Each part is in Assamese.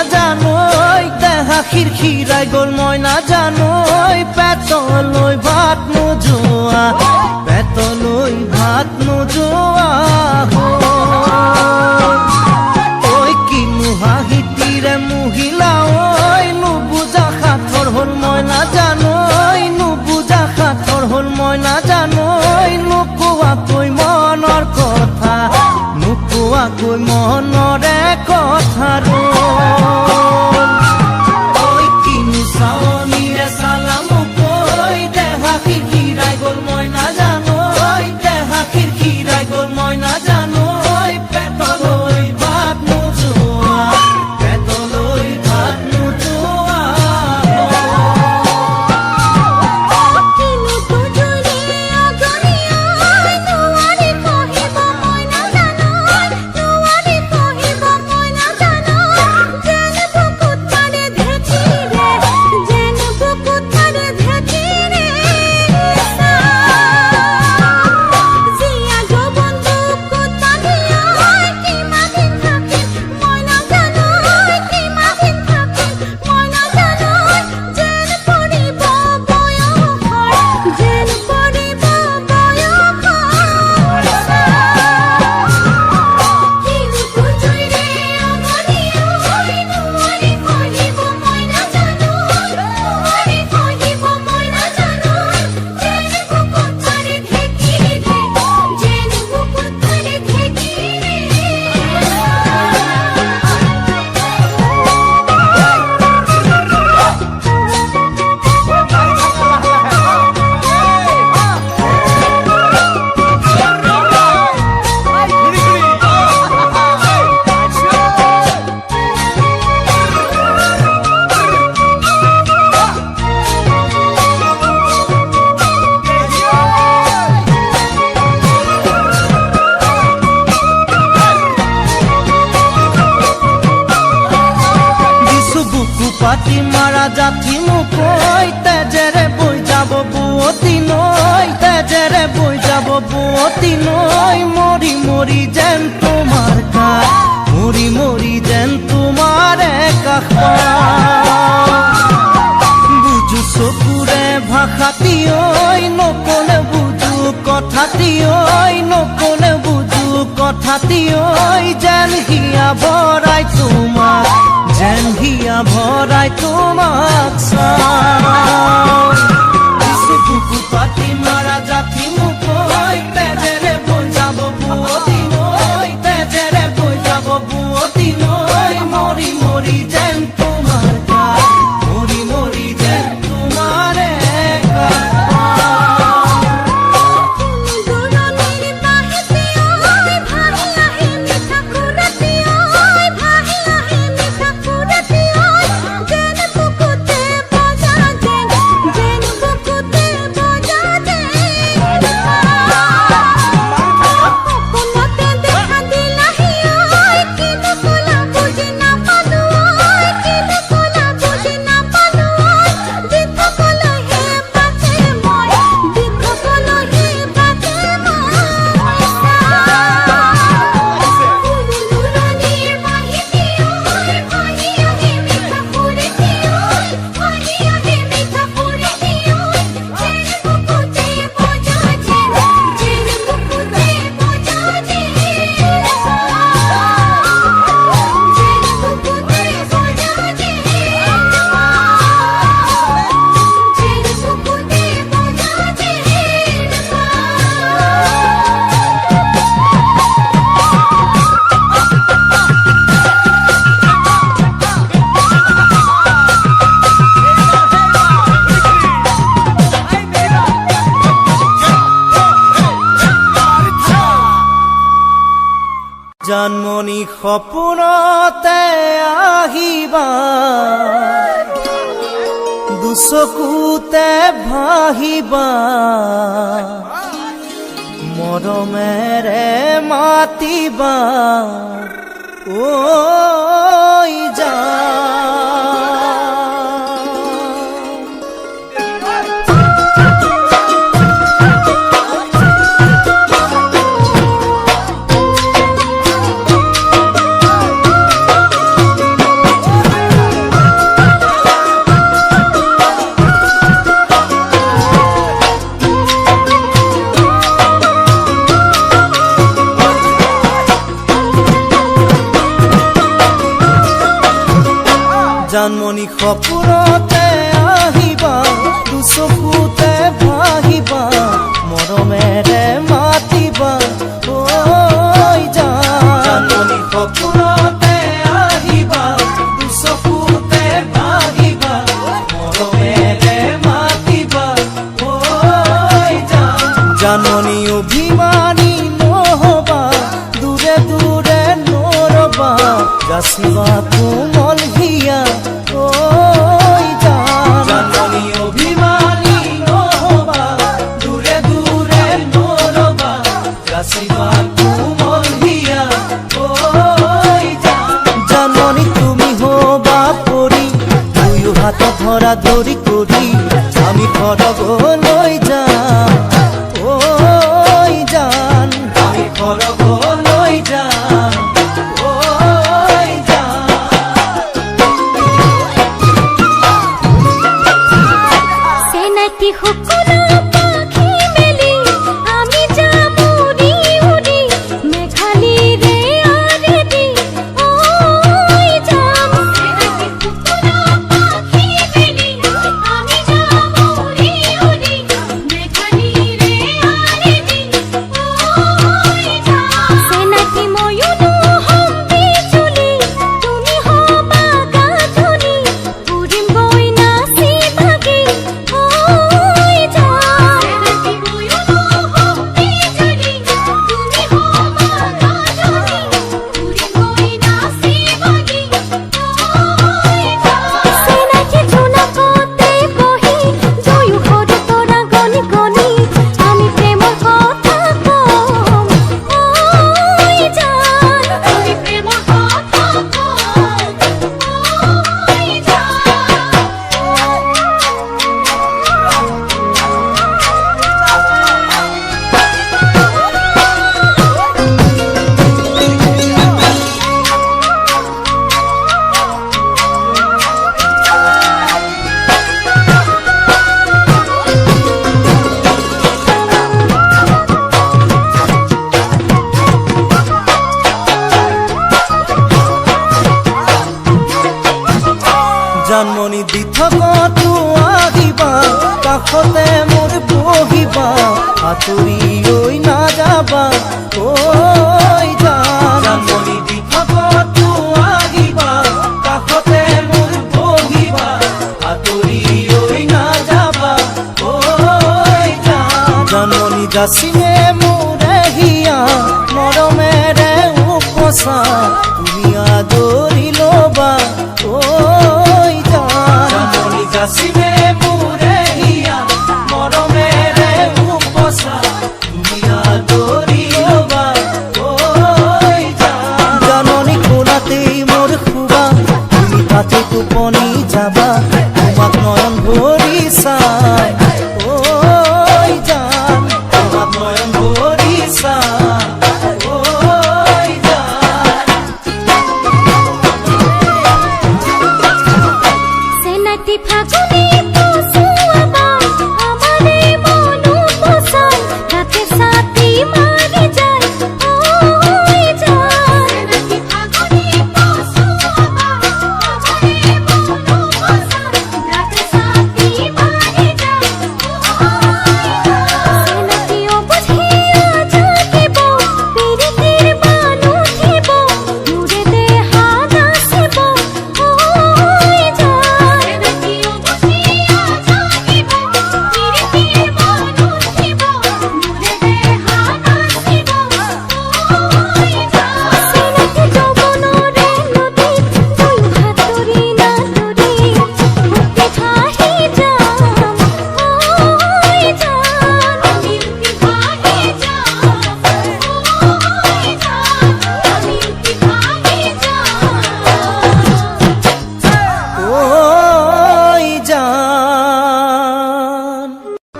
জানোই দেহা খিৰখিৰাই গ'ল মই নাজানোই পেটলৈ ভাত নোযোৱা পেটলৈ ভাত নোযোৱা ঐ কিনো হাঁহিটিৰে মহিলা ঐ নুবুজা সাঁথৰ হ'ল মই নাজানোই নুবুজা সাঁথৰ হ'ল মই নাজানোই নোকোৱাকৈ মনৰ কথা নোকোৱাকৈ মনৰে কথা ঐ কিনো চাৱনিৰে চালাম কৈ দেহা খিৰখিৰাই গ'ল মই নাজানোই দেহা খিৰখিৰাই গ'ল মই নাজানোই পেটলৈ ভাত নোযোৱা পেটলৈ ভাত নোযোৱা পাতি মাৰা জাতি মুকৈ তেজেৰে বৈ যাব বুৱতী নৈ তেজেৰে বৈ যাব বুৱতী নৈ মৰি মৰি যেন তোমাৰ কাষ মৰি মৰি যেন তোমাৰে কাষ বুজো চকুৰে ভাষাটি ঐ নকলে বুজো কথাটি ঐ নকলে বুজো কথাটি ঐ যেন হিয়া ভৰাই তোমাক যেন হিয়া ভৰাই তোমাক বুকু পাতি মাৰা জাতি মুকৈ তেজেৰে বৈ যাব বুৱতী নৈ তেজেৰে বৈ যাব বুৱতী নৈ মৰি মৰি যেন তোমাৰ কাষ মৰি মৰি যেন তোমাৰে জন্মনি সপোনতে আহিবা দুচকুতে ভাহিবা মৰমেৰে মাতিবা ঐ যা জানমণি সপোনতে আহিবা দুচকুতে ভাহিবা মৰমেৰে মাতিবা ঐ জানমণি সপোনতে আহিবা দুচকুতে ভাহিবা মৰমেৰে মাতিবা ঐ জানমণি অভিমানী নহবা দূৰে দূৰে নৰবা যাচিবা কোমল হিয়া ঐ জানমণি অভিমানী নহবা দূৰে দূৰে নৰবা যাচিবা কোমল হিয়া ঐ জানমণি তুমি হবা পৰি দুয়ো হাত ধৰা ধৰি কৰি আমি সৰগলৈ যাম ঐ জান আমি সৰগলৈ যাম জানমণি দি থকাটো আহিবা কাষতে মোৰ বহিবা আঁতৰি ঐ নাযাবা ঐ জানমণি দি থকাটো আহিবা কাষতে মোৰ বহিবা আঁতৰি ঐ নাযাবা ঐ জানমণি যাচিলে মোৰে হিয়া মৰমেৰে উপচা তুমি আদৰি ল'বা ঐ যাচিলে মোৰে হিয়া মৰমেৰে উপচা তুমি আদৰি ল'বা ঐ জানমণি কোলাতেই মোৰ শুবা তুমি তাতে টোপনি যাবা তোমাক নয়ন ভৰি চাই ঐ জান তোমাক নয়ন ভৰি চাই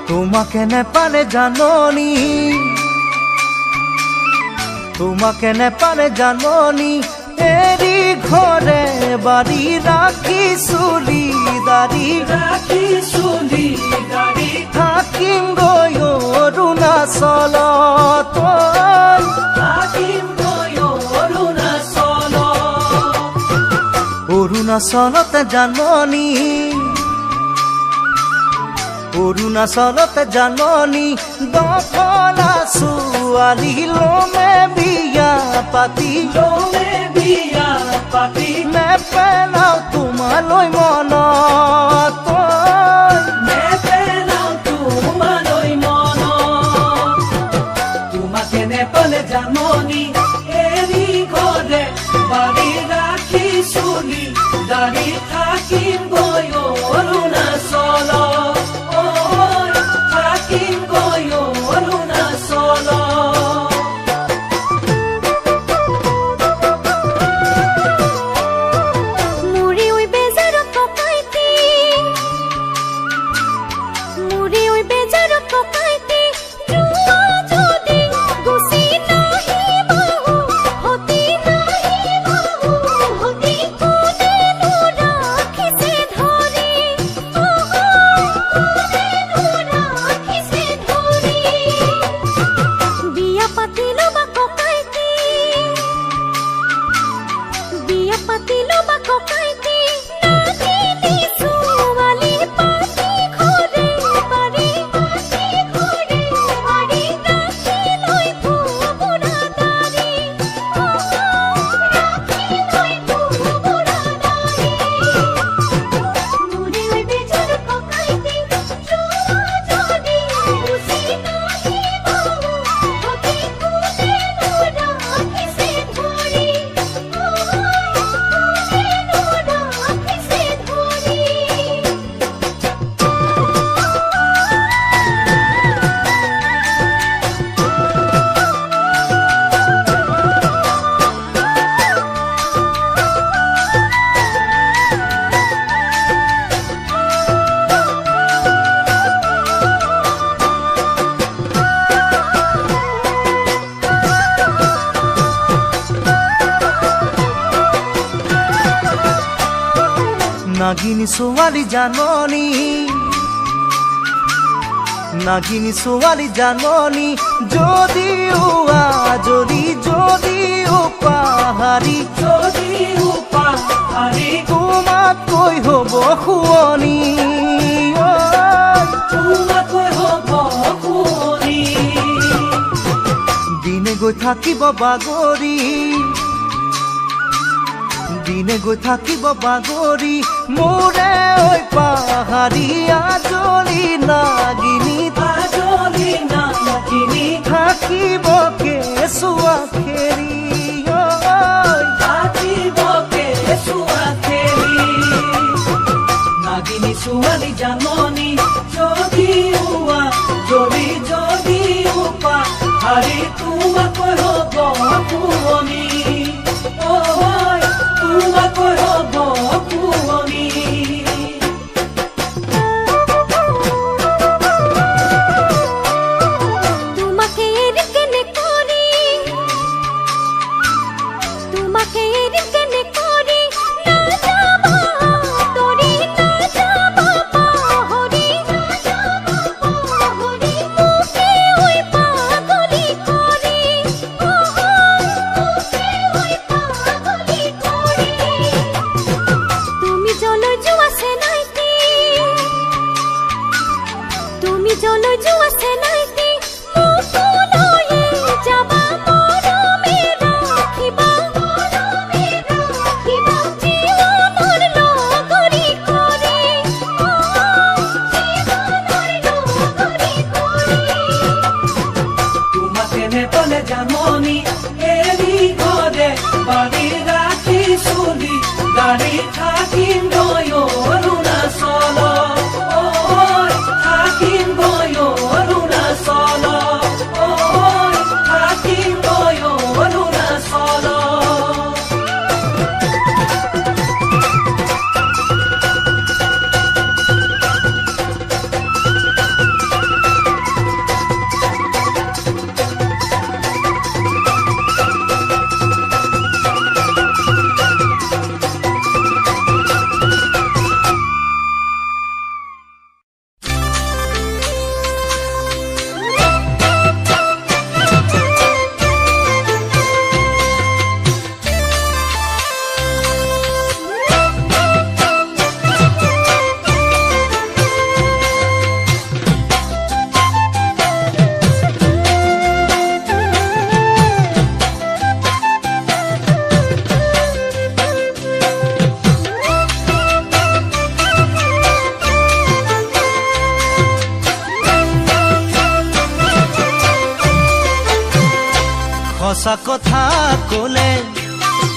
তোমাকে নেপালে জাননী তোমাকে নেপালে জাননী এৰি ঘৰে বাৰী ৰাখি চুলি দাৰি থাকিম গৈ অৰুণাচলত অৰুণাচলতে জাননী অৰুণাচলতে জাননী দফলা ছোৱালী লমে বিয়া পাতি নেপেলাও তোমালৈ মনত তোমাকে নেপালে জাননী এৰি ঘৰে বাৰী ৰাখি চুলি দাৰি থাকিম গৈ অৰুণাচল থাকিম গৈ অৰুণাচল নাগিনী ছোৱালী জাননী নাগিনী ছোৱালী জাননী যদিও পাহাৰী তোমাতকৈ হ'ব শুৱনি দিনে গৈ থাকিব বাগৰি দিনে গৈ থাকিব বাগৰি মোৰে ঐ পাহাৰী আজলি নাগিনী থাকিব কেঁচুৱা খেৰি নাগিনী ছোৱালী জাননী যদিও পাহাৰী তোমাকৈ হ'ব শুৱনি তোমাকৈ হ'ব শুৱনি পাগলি সঁচা কথা কলে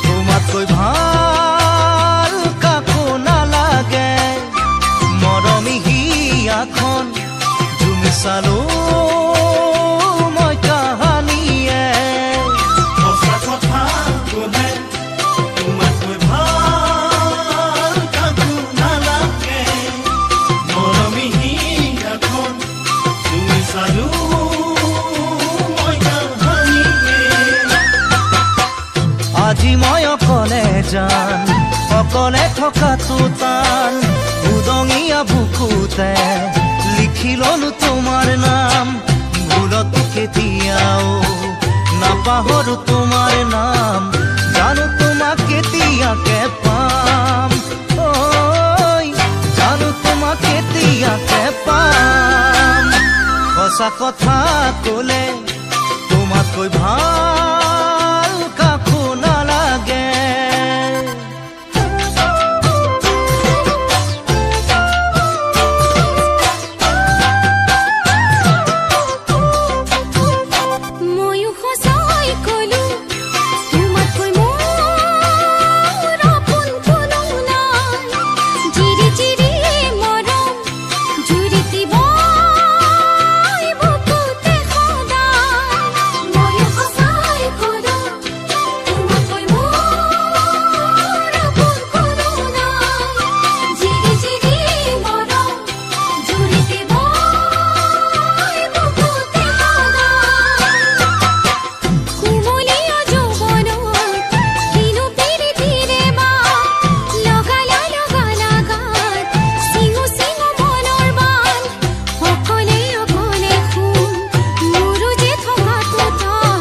তোমাতকৈ ভাল কাকো নালাগে মৰমী হিয়াখন জুমি চালো মই কাহানিয়ে সঁচা কথা ক'লে তোমাতকৈ ভাল কাকো নালাগে মৰমী হিয়াখন তুমি চালো মই কাহানিয়ে আজি মই অকলে যান অকলে থকাটো টান উদঙীয়া বুকুতে লিখি ললো তোমাৰ নাম ভুলতো কেতিয়াও নাপাহৰো তোমাৰ নাম জানো তোমাক কেতিয়াকে পাম ঐ জানো তোমাক কেতিয়াকে পাম সঁচা কথা কলে তোমাতকৈ ভাল কাকো নালাগে ময়ো সঁচাই কলো তোমাতকৈ মোৰ আপোন কোনো নাই জিৰি জিৰি মৰম জুৰিতিব বুকুতে সদায় ময়ো সঁচাই কলো তোমাতকৈ মোৰ আপোন কোনো নাই জিৰি জিৰি মৰম জুৰিতিব বুকুতে সদায় কুমলীয়া যৌৱনত কিনো পিৰিতিৰে বা লগালা গাত চিঙু চিঙু মনৰ বান অকলে অকলে শুন মোৰো যে থকাটো টান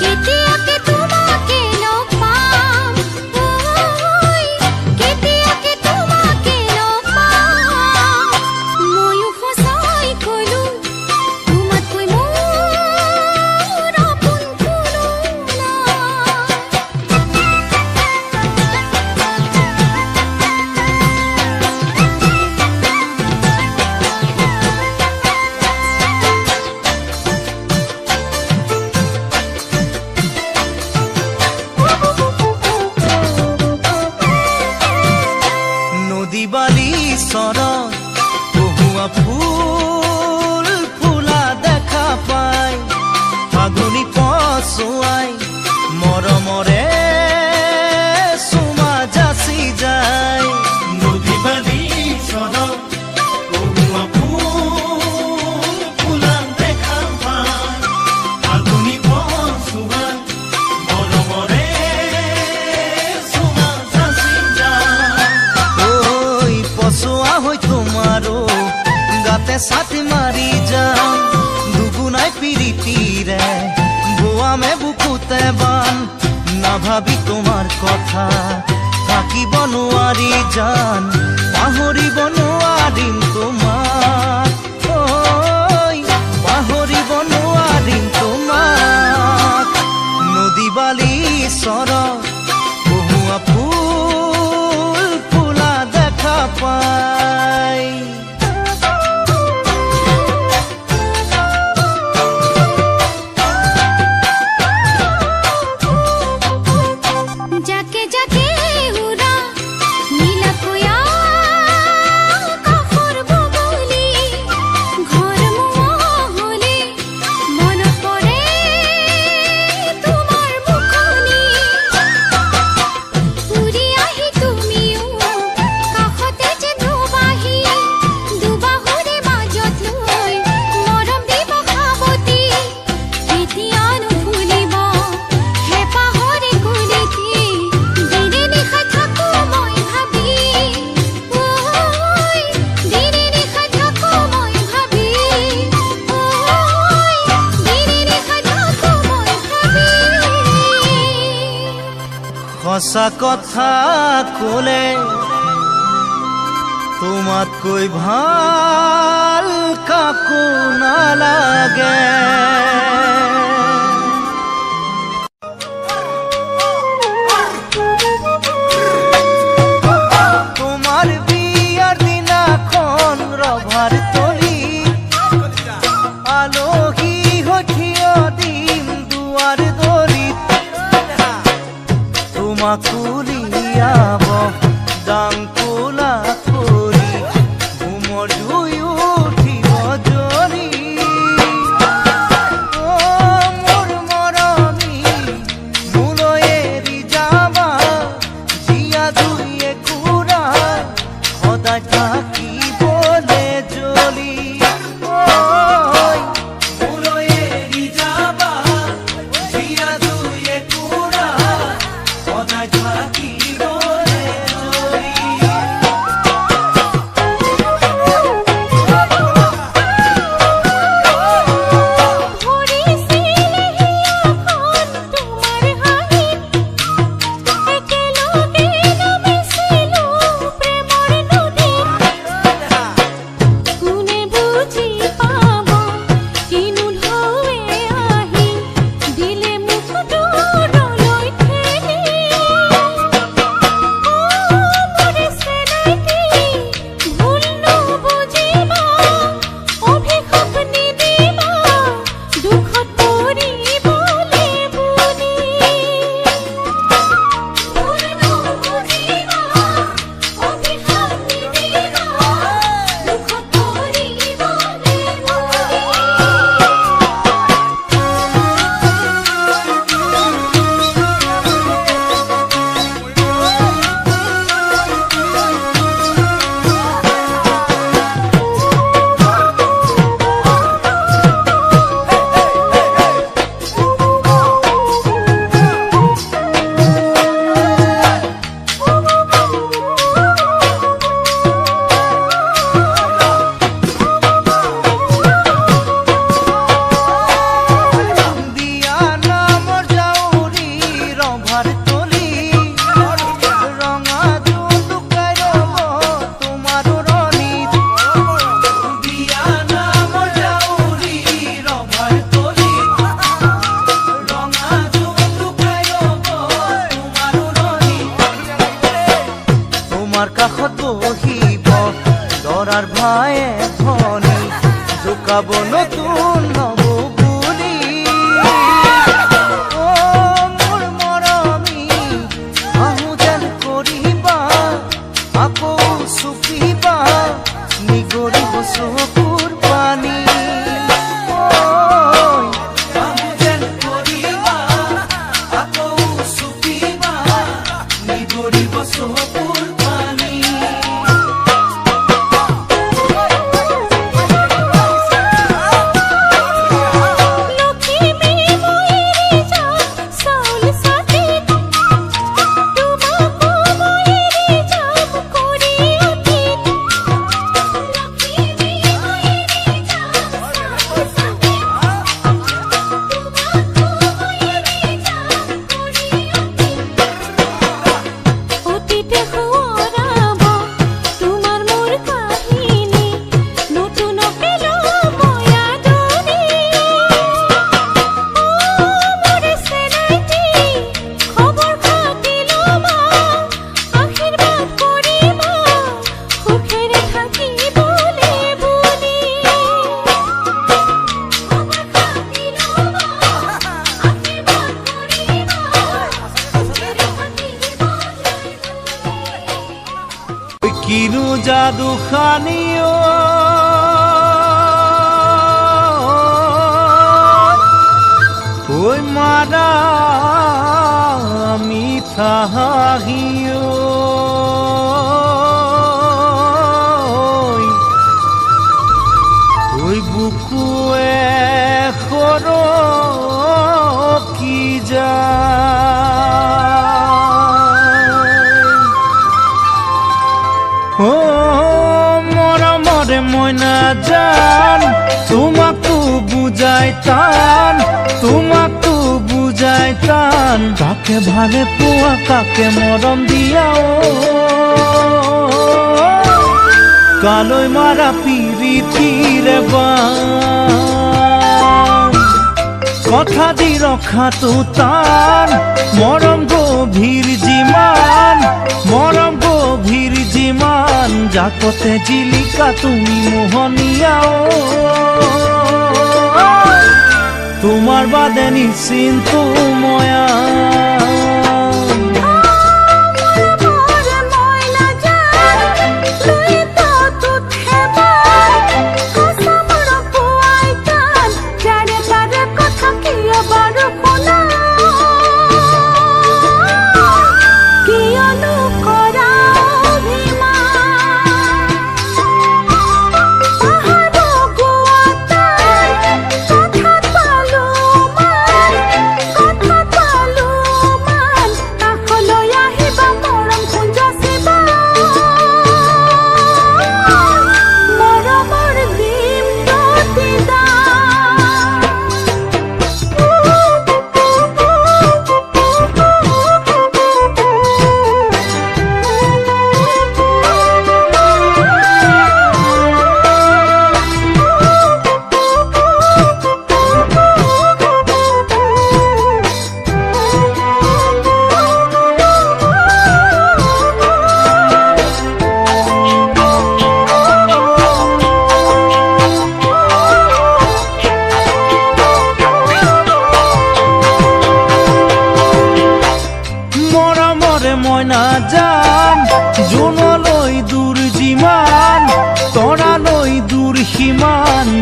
কেতিয়াকে তোমাকে লগ পাম ঐ কেতিয়াকে তোমাকে লগ পাম ময়ো সঁচাই কলো তোমাতকৈ মোৰ আপোন কোনো নাই নদী বালি চৰত বহুৱা ফুল ফুলা দেখা পায় ফাগুনি পচুৱাই মৰমৰে চুমা যাচি যায় নদী বালি চৰত বহুৱা ফুল ফুলা দেখা পায় ফাগুনি পচুৱাই মৰমৰে চুমা যাচি যায় ঐ পচুৱা হৈ তোমাৰো গাতে ছাতি মাৰি যাম দুগুণাই পিৰিতিৰে বোৱামে বুকুতে বান নাভাবি তোমাৰ কথা থাকিব নোৱাৰি জান পাহৰিব নোৱাৰিম তোমাক ঐ পাহৰিব নোৱাৰিম তোমাক নদী বালি চৰত বহুৱা ফুল ফুলা দেখা পায় যাকে যাকে উৰা নীলাকয়া কাষৰ বগলী ঘৰ মোৱা হলে মনত পৰে তোমাৰ মুখনি উৰি আহি তুমিও কাষতে যে ধুবাহি দুবাহুৰে মাজত লৈ মৰম দিব সাৱতি কেতিয়া নুফুলিব হেঁপাহৰে কুলিটি দিনে নিশাই থাকো মই ভাবি ঐ দিনে নিশাই থাকো মই ভাবি ঐ দিনে নিশাই থাকো মই ভাবি সঁচা কথা কলে তোমাতকৈ ভাল কাকো নালাগে তোমার বিয়ার দিনাখন ৰভাৰ তলি আলহী হৈ থিয় দিম দুৱাৰ দলিত কোলা কৰি ঘুমৰ জুই উঠিব জ্বলি মোৰ মৰমী মোলৈ এৰি যাবা জীয়া জুইয়ে কুৰা সদায় থাকিবলে জ্বলি মোলৈ এৰি যাবা জীয়া জুইয়ে কুৰা সদায় থাকিবলে জ্বলি দিয়া নামৰ জাউৰি ৰভাৰ তলি ৰঙা জুলুকাই ৰব তোমাৰ ৰণীত বিয়া নামৰ জাউৰি ৰভাৰ তলিত ৰঙা জুলুকাই ৰব তোমাৰ ৰণীত তোমাৰ কাষত বহিব দৰাৰ ভায়ে ধনী জোকাব নতুন নব বুলি মোৰ মৰমী আহো যেন কৰিবা আকৌ চুপিবা নিগৰিব চকুৰ পানী কাম যেন কৰিবা আকৌ চুপিবা নিগৰিব চকুৰ পানী কিনো যাদু খানিও ওই মারা মিঠা হাহিও ওই বুকুয়ে খর কি যা ও মরমরে ময়না জান তোমাকু বুঝাইতাম তোমাকু বুঝাইতাম কাকে ভালে পোয়া কাকে মরম দিয়াও কালই মারা পিরিতিরে বান কথা দি রক্ষা তো তান মরম গভীর জিমান মরম গভীর জিমান জাকতে জিলিকা তুমি মোহনিয়াও তোমার বাদে নিশ্চিন্ত ময়া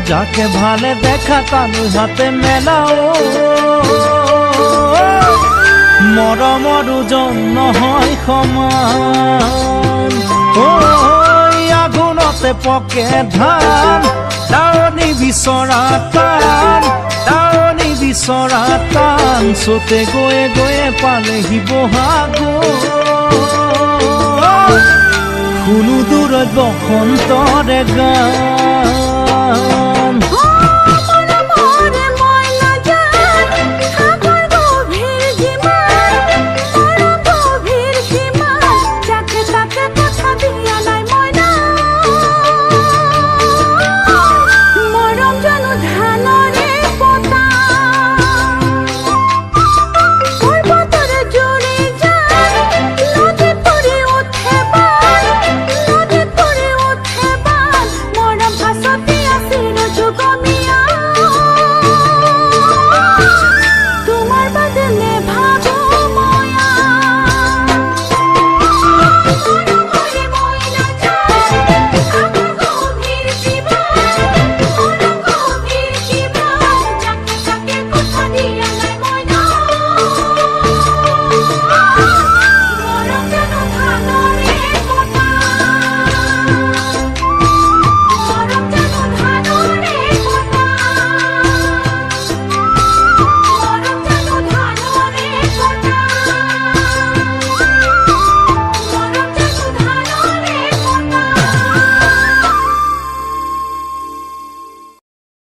যাকে ভালে দেখা তালু হাতে মেলাও মৰমৰ ওজন নহয় সমান আঘোণতে পকে ধান দাৱনী বিচৰা টান দাৱনী বিচৰা টান চতে গৈয়ে গৈয়ে পালেহি বহাগৰ শুনো দূৰত বসন্তৰে গান